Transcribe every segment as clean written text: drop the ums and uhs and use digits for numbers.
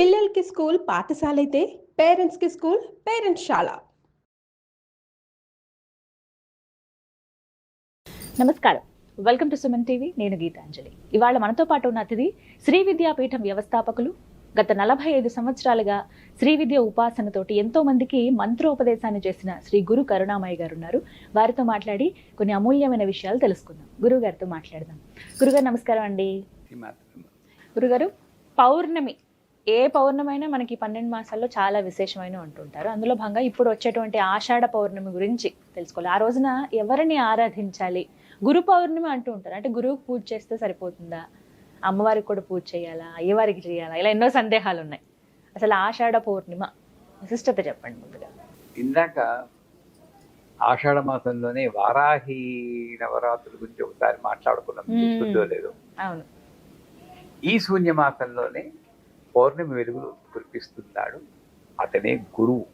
పిల్లలకి స్కూల్ పాఠశాల అయితే పేరెంట్స్కి స్కూల్ పేరెంట్స్శాల. నమస్కారం, వెల్కమ్ టు సుమన్ టీవీ. నేను గీతాంజలి. ఇవాళ మనతో పాటు ఉన్న అతిథి శ్రీ విద్యాపీఠం వ్యవస్థాపకులు, గత 45 సంవత్సరాలుగా శ్రీ విద్య ఉపాసనతోటి ఎంతో మందికి మంత్రోపదేశాన్ని చేసిన శ్రీ గురు కరుణామయ్య గారు ఉన్నారు. వారితో మాట్లాడి కొన్ని అమూల్యమైన విషయాలు తెలుసుకుందాం. గురువు గారితో మాట్లాడదాం. గురుగారు నమస్కారం అండి. గురుగారు, పౌర్ణమి, ఏ పౌర్ణమి అయినా మనకి 12 మాసాల్లో చాలా విశేషమైన అంటుంటారు. అందులో భాగంగా ఇప్పుడు వచ్చేటువంటి ఆషాఢ పౌర్ణమి గురించి తెలుసుకోవాలి. ఆ రోజున ఎవరిని ఆరాధించాలి? గురు పౌర్ణమి అంటూ ఉంటారు. అంటే గురువుకి పూజ చేస్తే సరిపోతుందా, అమ్మవారికి కూడా పూజ చేయాలా, అయ్యవారికి చేయాలా, ఇలా ఎన్నో సందేహాలు ఉన్నాయి. అసలు ఆషాఢ పౌర్ణిమ విశిష్టత చెప్పండి ముందుగా. ఇందాక ఆషాఢ మాసంలోనే వారాహి నవరాత్రుల గురించి ఒకసారి మాట్లాడుకున్నాం, గుర్తుందో లేదు. అవును. ఈ శూన్య మాసంలోనే పౌర్ణమి వెలుగులు కురిపిస్తున్నాడు అతనే గురువు.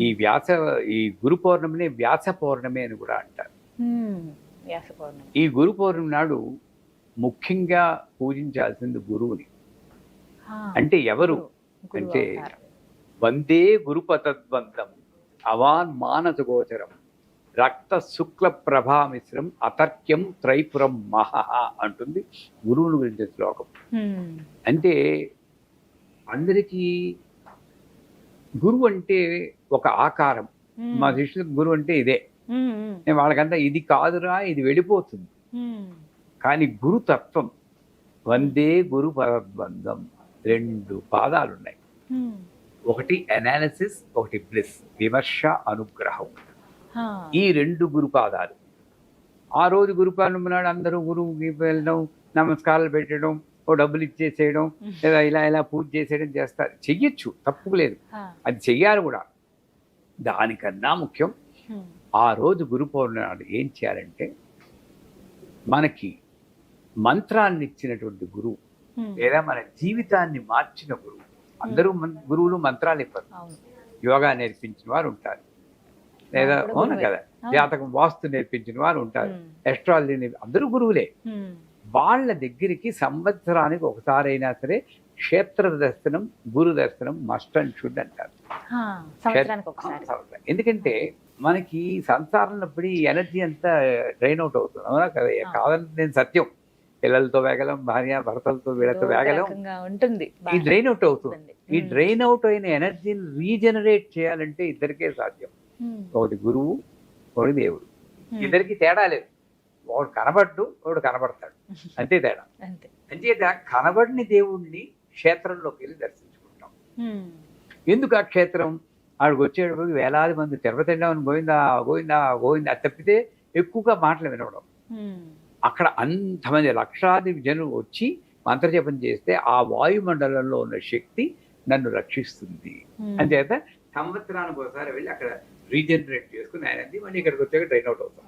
ఈ గురు పౌర్ణమిని వ్యాస పౌర్ణమి అని కూడా అంటారు. ఈ గురు పౌర్ణమి నాడు ముఖ్యంగా పూజించాల్సింది గురువుని. అంటే ఎవరు అంటే వందే గురుపతద్వంతం అవాన్ మానస గోచరం రక్త శుక్ల ప్రభామిశ్రం అతర్క్యం త్రైపురం మహా అంటుంది గురువుని గురించిన శ్లోకం. అంటే అందరికీ గురువు అంటే ఒక ఆకారం. మా శిష్యులకు గురువు అంటే ఇదే. వాళ్ళకంతా ఇది కాదురా, ఇది వెళ్ళిపోతుంది. కానీ గురుతత్వం వందే గురు పదద్వందం, 2 పాదాలు ఉన్నాయి. ఒకటి అనాలిసిస్, ఒకటి బ్లిస్, విమర్శ, అనుగ్రహం. ఈ 2 గురు పాదాలు. ఆ రోజు గురు పౌర్ణమి నాడు అందరూ గురువుకి వెళ్ళడం, నమస్కారాలు పెట్టడం, ఓ డబ్బులు ఇచ్చేసేయడం, లేదా ఇలా పూజ చేసేయడం చేస్తారు. చెయ్యొచ్చు, తప్పు లేదు, అది చెయ్యాలి కూడా. దానికన్నా ముఖ్యం ఆ రోజు గురు పౌర్ణమి నాడు ఏం చేయాలంటే, మనకి మంత్రాన్ని ఇచ్చినటువంటి గురువు లేదా మన జీవితాన్ని మార్చిన గురువు. అందరూ గురువులు మంత్రాలు ఇవ్వరు. యోగా నేర్పించిన వారు ఉంటారు, లేదా అవును కదా, జాతకం వాస్తు నేర్పించిన వారు ఉంటారు, ఎస్ట్రాలజీ అందరూ గురువులే. వాళ్ళ దగ్గరికి సంవత్సరానికి ఒకసారైనా సరే క్షేత్ర దర్శనం, గురు దర్శనం మస్ట్ అండ్ షుడ్ అంటారు. ఎందుకంటే మనకి సంసారంలో ఈ ఎనర్జీ అంతా డ్రైన్ అవుట్ అవుతుంది. అవునా కదా? కాదంటే నేను సత్యం. పిల్లలతో వేగలం, భార్య భర్తలతో వీళ్ళతో వేగలం ఉంటుంది, ఈ డ్రైన్ అవుట్ అవుతుంది. ఈ డ్రైన్ అవుట్ అయిన ఎనర్జీని రీజనరేట్ చేయాలంటే ఇద్దరికే సాధ్యం. ఒకటి గురువు, ఒకటి దేవుడు. ఇద్దరికి తేడా లేదు. ఒకడు కనబడ్డు, ఒకడు కనబడతాడు, అంతే తేడా. అంచేత కనబడిని దేవుణ్ణి క్షేత్రంలోకి వెళ్ళి దర్శించుకుంటాం. ఎందుకు ఆ క్షేత్రం? ఆడికి వచ్చేటప్పుడు వేలాది మంది తిరుపతి గోవిందా గోవిందా గోవిందా తప్పితే ఎక్కువగా మాటలు వినడం. అక్కడ అంతమంది లక్షాది జనులు వచ్చి మంత్రజపం చేస్తే ఆ వాయుమండలంలో ఉన్న శక్తి నన్ను రక్షిస్తుంది. అంచేత సంవత్సరానికి ఒకసారి వెళ్ళి అక్కడ రీజనరేట్ చేసుకుని ఆయనది మళ్ళీ ఇక్కడికి వచ్చాక డ్రైన్ అవుట్ అవుతాం.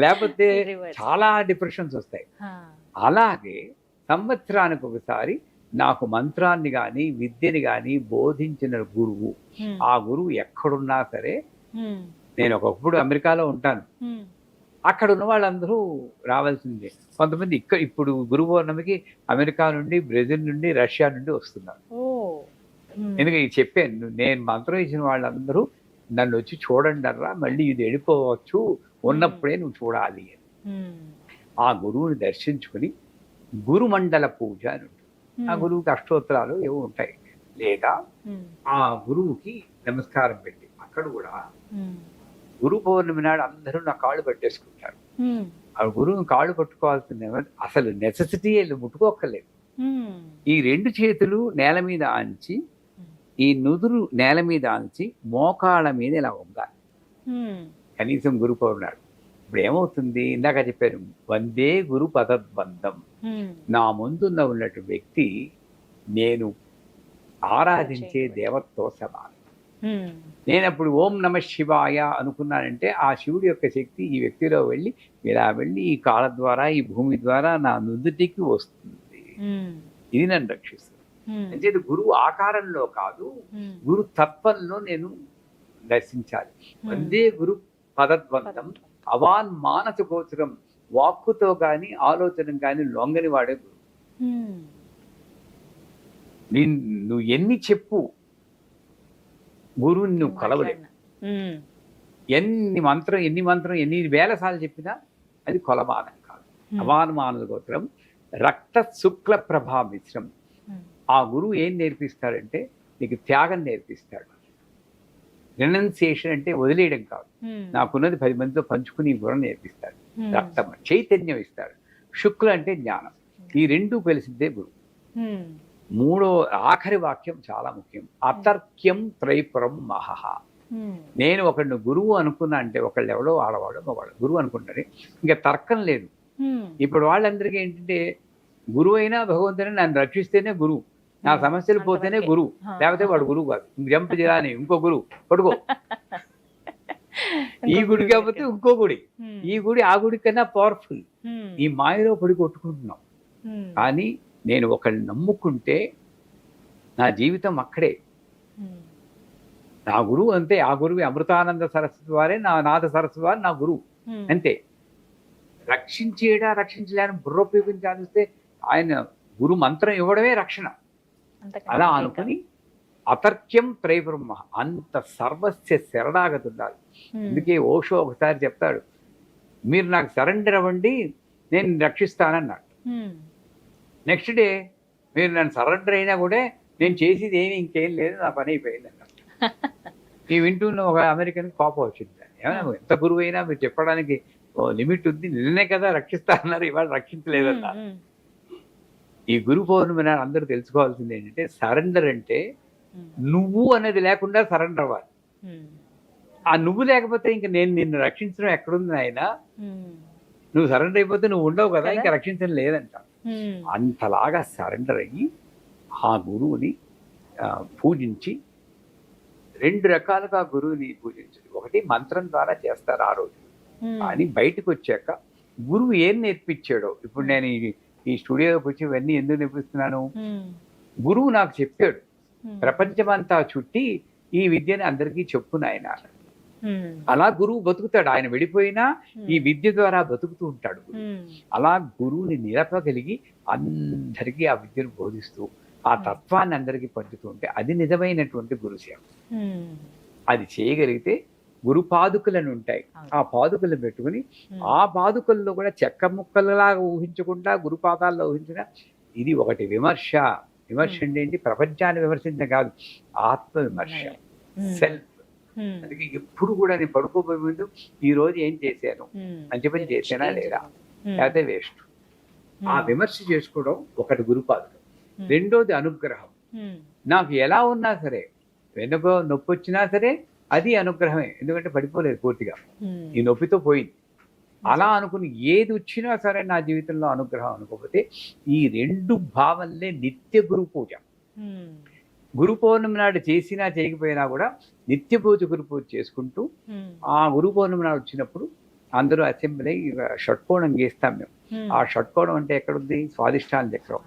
లేకపోతే చాలా డిప్రెషన్స్ వస్తాయి. అలాగే సంవత్సరానికి ఒకసారి నాకు మంత్రాన్ని కానీ విద్యని కానీ బోధించిన గురువు, ఆ గురువు ఎక్కడున్నా సరే, నేను ఒకప్పుడు అమెరికాలో ఉంటాను, అక్కడ ఉన్న వాళ్ళందరూ రావాల్సిందే. కొంతమంది ఇప్పుడు గురు పౌర్ణమికి అమెరికా నుండి, బ్రెజిల్ నుండి, రష్యా నుండి వస్తున్నారు. ఎందుకంటే చెప్పాను, నేను మంత్రం ఇచ్చిన వాళ్ళందరూ నన్ను వచ్చి చూడండి అర్రా, మళ్ళీ ఇది వెళ్ళిపోవచ్చు, ఉన్నప్పుడే నువ్వు చూడాలి అని. ఆ గురువుని దర్శించుకుని గురుమండల పూజ అని ఉంటుంది. ఆ గురువుకి అష్టోత్తరాలు ఏవో ఉంటాయి, లేదా ఆ గురువుకి నమస్కారం పెట్టి అక్కడ కూడా గురు పౌర్ణమి నాడు అందరూ నా కాళ్ళు పట్టేసుకుంటారు. ఆ గురువుని కాళ్ళు పట్టుకోవాల్సింది అసలు నెసెసిటీ, ముట్టుకోక్కర్లేదు. ఈ 2 చేతులు నేల మీద ఆంచి, ఈ నుదురు నేల మీద ఆంచి, మోకాళ్ళ మీద ఇలా ఉండాలి కనీసం గురు పౌర్ణమి నాడు. ఇప్పుడు ఏమవుతుంది, ఇందాక చెప్పారు వందే గురు పదద్వందం. నా ముందున్న ఉన్నట్టు వ్యక్తి నేను ఆరాధించే దేవతతో సమానం. నేను అప్పుడు ఓం నమ శివాయ అనుకున్నానంటే ఆ శివుడి యొక్క శక్తి ఈ వ్యక్తిలో వెళ్ళి ఇలా వెళ్ళి ఈ కాళ్ళ ద్వారా, ఈ భూమి ద్వారా నా నుదుటికి వస్తుంది. ఇది నన్ను రక్షిస్తుంది. అంటే గురువు ఆకారంలో కాదు, గురు తత్వంలో నేను దర్శించాలి. వందే గురు పదద్వంతం అవాన్ మానస గోచరం. వాక్కుతో కానీ ఆలోచన కానీ లొంగని వాడే గురువు. నువ్వు ఎన్ని చెప్పు గురువుని నువ్వు కొలవలేవు. ఎన్ని మంత్రం ఎన్ని వేల సార్లు చెప్పినా అది కొలమానం కాదు. అవానుమానుల గోత్రం రక్త శుక్ల ప్రభా మిశ్రం. ఆ గురువు ఏం నేర్పిస్తాడంటే నీకు త్యాగం నేర్పిస్తాడు. రినౌన్సియేషన్ అంటే వదిలేయడం కాదు, నాకున్నది 10 మందితో పంచుకుని గుణం నేర్పిస్తాడు. రక్తం చైతన్యం ఇస్తాడు. శుక్ల అంటే జ్ఞానం. ఈ రెండు కలిసిందే గురువు. మూడో ఆఖరి వాక్యం చాలా ముఖ్యం. అతర్క్యం త్రైపురం మహః. నేను ఒకడిని గురువు అనుకున్నా అంటే ఒకళ్ళు ఎవడో ఆడవాడు మగవాడు గురువు అనుకుంటారు, ఇంకా తర్కం లేదు. ఇప్పుడు వాళ్ళందరికీ ఏంటంటే గురువు అయినా భగవంతుని నన్ను రక్షిస్తేనే గురువు, నా సమస్యలు పోతేనే గురువు, లేకపోతే వాడు గురువు కాదు. జంప్ చేయాలని ఇంకో గురువు పడుకో, ఈ గుడి కాకపోతే ఇంకో గుడి, ఈ గుడి ఆ గుడి కన్నా పవర్ఫుల్. ఈ మాయలో పడి కొట్టుకుంటున్నాం. కానీ నేను ఒకళ్ళని నమ్ముకుంటే నా జీవితం అక్కడే. నా గురువు అంతే. ఆ గురువు అమృతానంద సరస్వతి వారే నా నాథ సరస్వతి వారు నా గురువు అంతే. రక్షించేడా రక్షించలేని బుర్ర ఉపయోగించాలిస్తే ఆయన గురు మంత్రం ఇవ్వడమే రక్షణ. అలా అనుకుని అతర్క్యం త్రైబ్రహ్మ, అంత సర్వస్య శరణాగతి ఉండాలి. అందుకే ఓషో ఒకసారి చెప్తాడు, మీరు నాకు సరెండర్ అవ్వండి నేను రక్షిస్తానన్నాడు. నెక్స్ట్ డే మీరు నన్ను సరెండర్ అయినా కూడా నేను చేసేది ఏమి ఇంకేం లేదు, నా పని అయిపోయింది అన్నాడు. ఈ వింటున్న ఒక అమెరికన్ కోపం వచ్చింది. ఏమైనా ఎంత గురువు అయినా మీరు చెప్పడానికి లిమిట్ ఉంది, నిన్నే కదా రక్షిస్తా అన్నారు, ఇవాళ రక్షించలేదన్నా. ఈ గురు పౌర్ణమి నాడు అందరూ తెలుసుకోవాల్సింది ఏంటంటే సరెండర్ అంటే నువ్వు అనేది లేకుండా సరెండర్ అవ్వాలి. ఆ నువ్వు లేకపోతే ఇంకా నేను నిన్ను రక్షించడం ఎక్కడుంది ఆయన, నువ్వు సరెండర్ అయిపోతే నువ్వు ఉండవు కదా, ఇంకా రక్షించడం లేదంట. అంతలాగా సరెండర్ అయ్యి ఆ గురువుని పూజించి, 2 రకాలుగా గురువుని పూజించాలి. ఒకటి మంత్రం ద్వారా చేస్తారు ఆ రోజు, కానీ బయటకు వచ్చాక గురువు ఏం నేర్పించాడో. ఇప్పుడు నేను ఈ స్టూడియోకి వచ్చి ఇవన్నీ ఎందుకు నేర్పిస్తున్నాను, గురువు నాకు చెప్పాడు. ప్రపంచమంతా చుట్టి ఈ విద్యని అందరికీ చెప్పు నాయన. అలా గురువు బతుకుతాడు. ఆయన వెళ్ళిపోయినా ఈ విద్య ద్వారా బతుకుతూ ఉంటాడు. అలా గురువుని నిలపగలిగి అందరికీ ఆ విద్యను బోధిస్తూ ఆ తత్వాన్ని అందరికీ పంచుతూ ఉంటే అది నిజమైనటువంటి గురుసేవ. అది చేయగలిగితే గురు పాదుకలను ఉంటాయి. ఆ పాదుకలను పెట్టుకుని ఆ పాదుకల్లో కూడా చెక్క ముక్కలలాగా ఊహించకుండా గురుపాదాల్లో ఊహించిన ఇది ఒకటి విమర్శ. విమర్శ అంటే ఏంటి, ప్రపంచాన్ని విమర్శించడం కాదు, ఆత్మ విమర్శ, సెల్ఫ్. అందుకే ఎప్పుడు కూడా నేను పడుకోబోయే ముందు ఈ రోజు ఏం చేశాను, మంచి పని చేసానా లేదా, లేకపోతే వేస్ట్. ఆ విమర్శ చేసుకోవడం ఒకటి గురుపాదుకం. రెండోది అనుగ్రహం. నాకు ఎలా ఉన్నా సరే, వెనుక నొప్పి వచ్చినా సరే అది అనుగ్రహమే, ఎందుకంటే పడిపోలేదు పూర్తిగా, ఈ నొప్పితో పోయింది. అలా అనుకుని ఏది వచ్చినా సరే నా జీవితంలో అనుగ్రహం అనుకోకపోతే ఈ 2 భావనలే నిత్య గురు పూజ. గురు పౌర్ణమి నాడు చేసినా చేయకపోయినా కూడా నిత్య పూజ గురు పూజ చేసుకుంటూ ఆ గురు పౌర్ణమి నాడు వచ్చినప్పుడు అందరూ అసెంబ్లీ షట్కోణం గీస్తాం మేము. ఆ షట్కోణం అంటే ఎక్కడుంది, స్వాదిష్టాన చక్రం.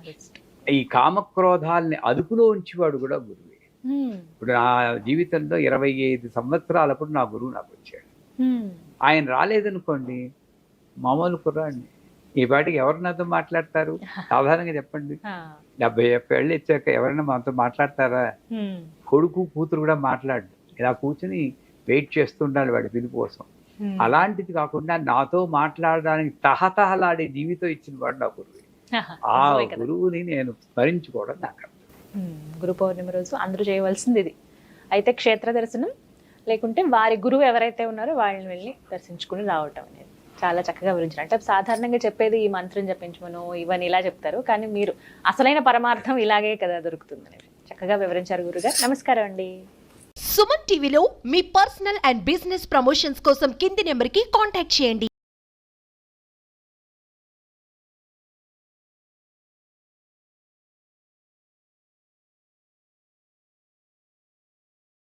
ఈ కామక్రోధాలని అదుపులో ఉంచేవాడు కూడా గురువే. ఇప్పుడు నా జీవితంలో 25 సంవత్సరాలప్పుడు నా గురువు నాకు వచ్చాడు. ఆయన రాలేదనుకోండి, మామూలు కుర్రాడిని. ఈ పాటికి ఎవరు నాతో మాట్లాడతారు, సాధారణంగా చెప్పండి. 70 ఏళ్ళు ఇచ్చాక ఎవరైనా మాతో మాట్లాడతారా? కొడుకు కూతురు కూడా మాట్లాడు, ఇలా కూర్చుని వెయిట్ చేస్తుండాలి వాడి పిలుపు కోసం. అలాంటిది కాకుండా నాతో మాట్లాడడానికి తహతహలాడే జీవితం ఇచ్చిన వాడు నా గురువు. ఆ గురువుని నేను స్మరించుకోవడం నాకు గురు పౌర్ణమి రోజు అందరూ చేయవలసింది ఇది. అయితే క్షేత్ర దర్శనం, లేకుంటే వారి గురువు ఎవరైతే ఉన్నారో వాళ్ళని వెళ్ళి దర్శించుకుని రావటం అనేది చాలా చక్కగా వివరించారు. అంటే సాధారణంగా చెప్పేది ఈ మంత్రం జపించమను ఇవన్నీ ఇలా చెప్తారు, కానీ మీరు అసలైన పరమార్థం ఇలాగే కదా దొరుకుతుంది అనేది చక్కగా వివరించారు గురుగారు. నమస్కారం అండి. సుమన్ టీవీలో మీ పర్సనల్ అండ్ బిజినెస్ ప్రమోషన్స్ కోసం కింది నెంబర్కి కాంటాక్ట్ చేయండి.